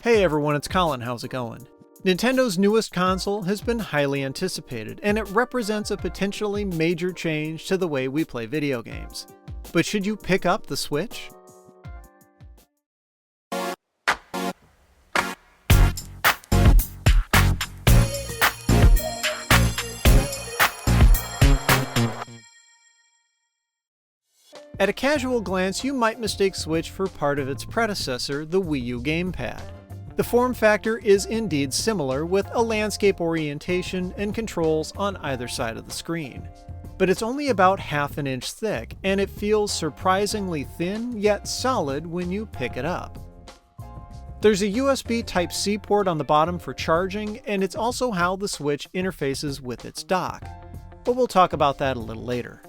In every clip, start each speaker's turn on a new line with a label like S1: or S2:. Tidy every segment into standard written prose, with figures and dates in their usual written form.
S1: Hey everyone, it's Colin, how's it going? Nintendo's newest console has been highly anticipated, and it represents a potentially major change to the way we play video games. But should you pick up the Switch? At a casual glance, you might mistake Switch for part of its predecessor, the Wii U gamepad. The form factor is indeed similar, with a landscape orientation and controls on either side of the screen. But it's only about half an inch thick, and it feels surprisingly thin yet solid when you pick it up. There's a USB Type-C port on the bottom for charging, and it's also how the Switch interfaces with its dock. But we'll talk about that a little later.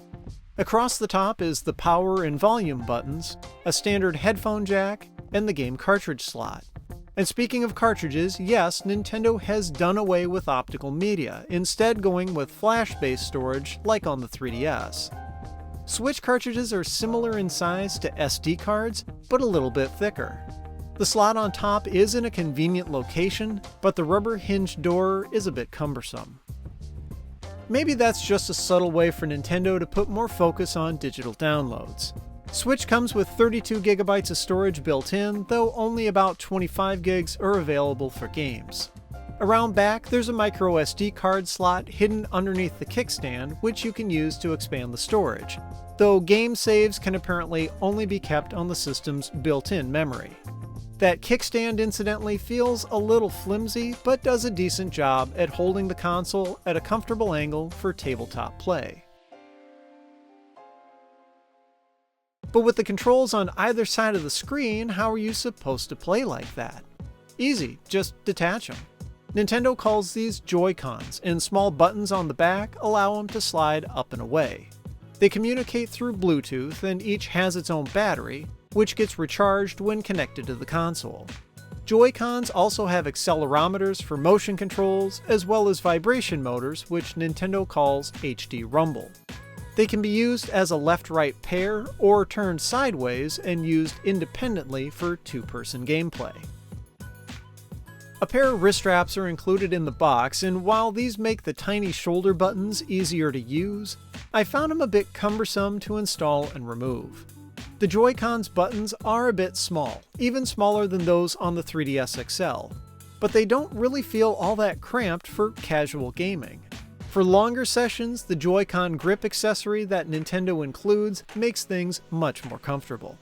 S1: Across the top is the power and volume buttons, a standard headphone jack, and the game cartridge slot. And speaking of cartridges, yes, Nintendo has done away with optical media, instead going with flash-based storage like on the 3DS. Switch cartridges are similar in size to SD cards, but a little bit thicker. The slot on top is in a convenient location, but the rubber hinged door is a bit cumbersome. Maybe that's just a subtle way for Nintendo to put more focus on digital downloads. Switch comes with 32 GB of storage built in, though only about 25 gigs are available for games. Around back, there's a micro SD card slot hidden underneath the kickstand, which you can use to expand the storage, though game saves can apparently only be kept on the system's built-in memory. That kickstand incidentally feels a little flimsy, but does a decent job at holding the console at a comfortable angle for tabletop play. But with the controls on either side of the screen, how are you supposed to play like that? Easy, just detach them. Nintendo calls these Joy-Cons, and small buttons on the back allow them to slide up and away. They communicate through Bluetooth, and each has its own battery, which gets recharged when connected to the console. Joy-Cons also have accelerometers for motion controls, as well as vibration motors, which Nintendo calls HD Rumble. They can be used as a left-right pair, or turned sideways and used independently for two-person gameplay. A pair of wrist straps are included in the box, and while these make the tiny shoulder buttons easier to use, I found them a bit cumbersome to install and remove. The Joy-Cons buttons are a bit small, even smaller than those on the 3DS XL, but they don't really feel all that cramped for casual gaming. For longer sessions, the Joy-Con grip accessory that Nintendo includes makes things much more comfortable.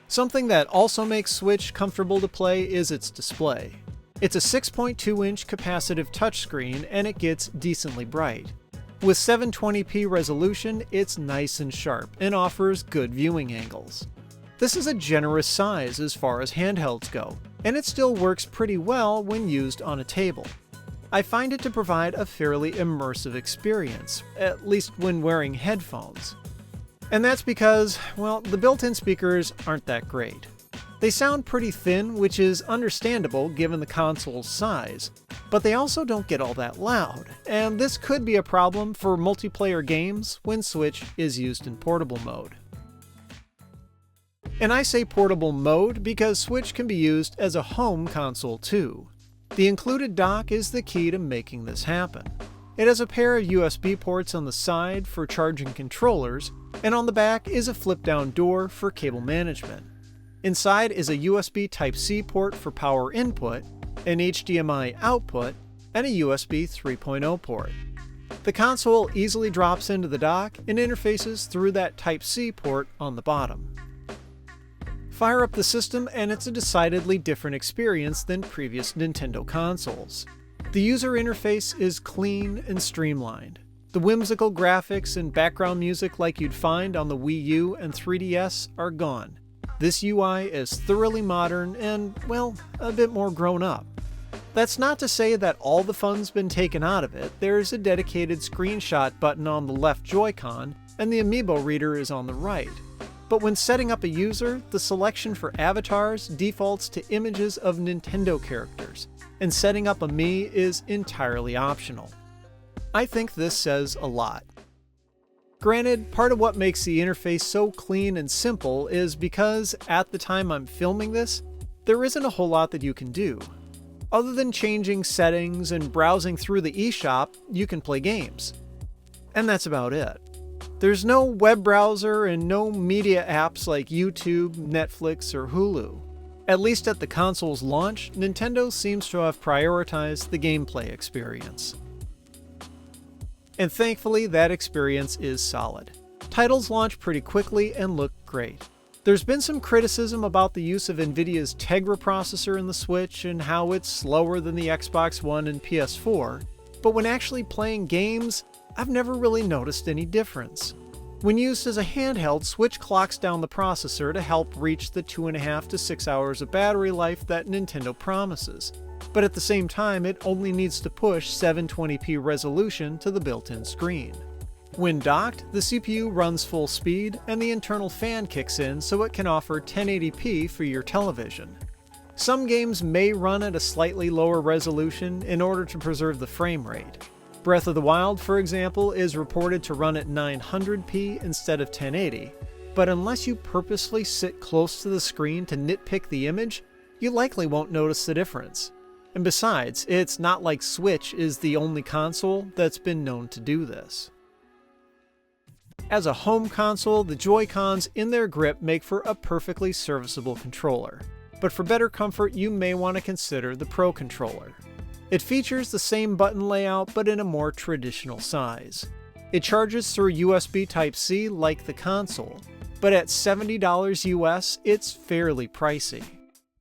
S1: Something that also makes Switch comfortable to play is its display. It's a 6.2-inch capacitive touchscreen, and it gets decently bright. With 720p resolution, it's nice and sharp and offers good viewing angles. This is a generous size as far as handhelds go, and it still works pretty well when used on a table. I find it to provide a fairly immersive experience, at least when wearing headphones. And that's because, well, the built-in speakers aren't that great. They sound pretty thin, which is understandable given the console's size, but they also don't get all that loud, and this could be a problem for multiplayer games when Switch is used in portable mode. And I say portable mode because Switch can be used as a home console too. The included dock is the key to making this happen. It has a pair of USB ports on the side for charging controllers, and on the back is a flip-down door for cable management. Inside is a USB Type-C port for power input, an HDMI output, and a USB 3.0 port. The console easily drops into the dock and interfaces through that Type-C port on the bottom. Fire up the system and it's a decidedly different experience than previous Nintendo consoles. The user interface is clean and streamlined. The whimsical graphics and background music like you'd find on the Wii U and 3DS are gone. This UI is thoroughly modern and, well, a bit more grown up. That's not to say that all the fun's been taken out of it. There's a dedicated screenshot button on the left Joy-Con, and the Amiibo reader is on the right. But when setting up a user, the selection for avatars defaults to images of Nintendo characters, and setting up a Mii is entirely optional. I think this says a lot. Granted, part of what makes the interface so clean and simple is because, at the time I'm filming this, there isn't a whole lot that you can do. Other than changing settings and browsing through the eShop, you can play games. And that's about it. There's no web browser and no media apps like YouTube, Netflix, or Hulu. At least at the console's launch, Nintendo seems to have prioritized the gameplay experience. And thankfully, that experience is solid. Titles launch pretty quickly and look great. There's been some criticism about the use of Nvidia's Tegra processor in the Switch and how it's slower than the Xbox One and PS4, but when actually playing games, I've never really noticed any difference. When used as a handheld, Switch clocks down the processor to help reach the 2.5 to 6 hours of battery life that Nintendo promises, but at the same time it only needs to push 720p resolution to the built-in screen. When docked, the CPU runs full speed and the internal fan kicks in so it can offer 1080p for your television. Some games may run at a slightly lower resolution in order to preserve the frame rate. Breath of the Wild, for example, is reported to run at 900p instead of 1080, but unless you purposely sit close to the screen to nitpick the image, you likely won't notice the difference. And besides, it's not like Switch is the only console that's been known to do this. As a home console, the Joy-Cons in their grip make for a perfectly serviceable controller, but for better comfort you may want to consider the Pro Controller. It features the same button layout but in a more traditional size. It charges through USB Type-C like the console, but at $70 US, it's fairly pricey.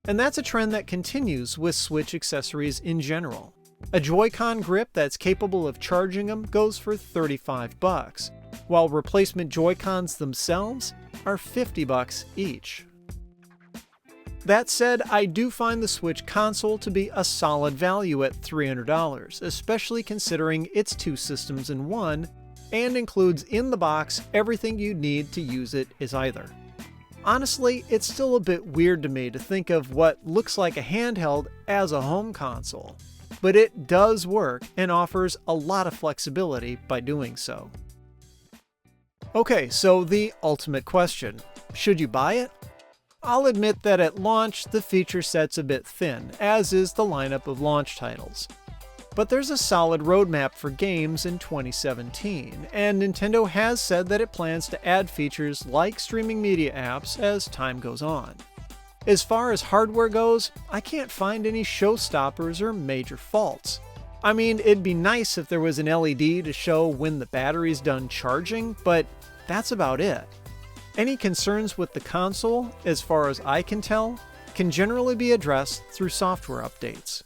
S1: And that's a trend that continues with Switch accessories in general. A Joy-Con grip that's capable of charging them goes for $35, while replacement Joy-Cons themselves are $50 each. That said, I do find the Switch console to be a solid value at $300, especially considering it's two systems in one, and includes in the box everything you need to use it as either. Honestly, it's still a bit weird to me to think of what looks like a handheld as a home console, but it does work and offers a lot of flexibility by doing so. Okay, so the ultimate question, should you buy it? I'll admit that at launch, the feature set's a bit thin, as is the lineup of launch titles. But there's a solid roadmap for games in 2017, and Nintendo has said that it plans to add features like streaming media apps as time goes on. As far as hardware goes, I can't find any showstoppers or major faults. I mean, it'd be nice if there was an LED to show when the battery's done charging, but that's about it. Any concerns with the console, as far as I can tell, can generally be addressed through software updates.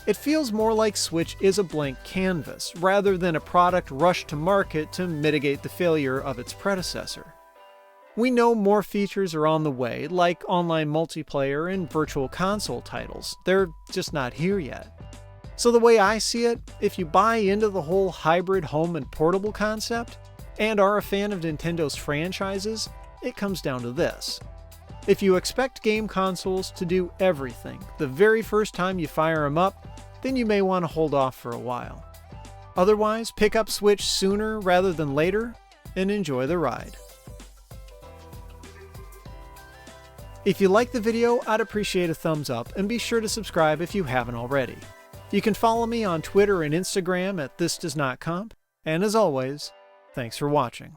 S1: It feels more like Switch is a blank canvas, rather than a product rushed to market to mitigate the failure of its predecessor. We know more features are on the way, like online multiplayer and virtual console titles. They're just not here yet. So the way I see it, if you buy into the whole hybrid home and portable concept, and are a fan of Nintendo's franchises, it comes down to this. If you expect game consoles to do everything the very first time you fire them up, then you may want to hold off for a while. Otherwise, pick up Switch sooner rather than later, and enjoy the ride. If you like the video, I'd appreciate a thumbs up, and be sure to subscribe if you haven't already. You can follow me on Twitter and Instagram at thisdoesnotcomp, and as always, thanks for watching.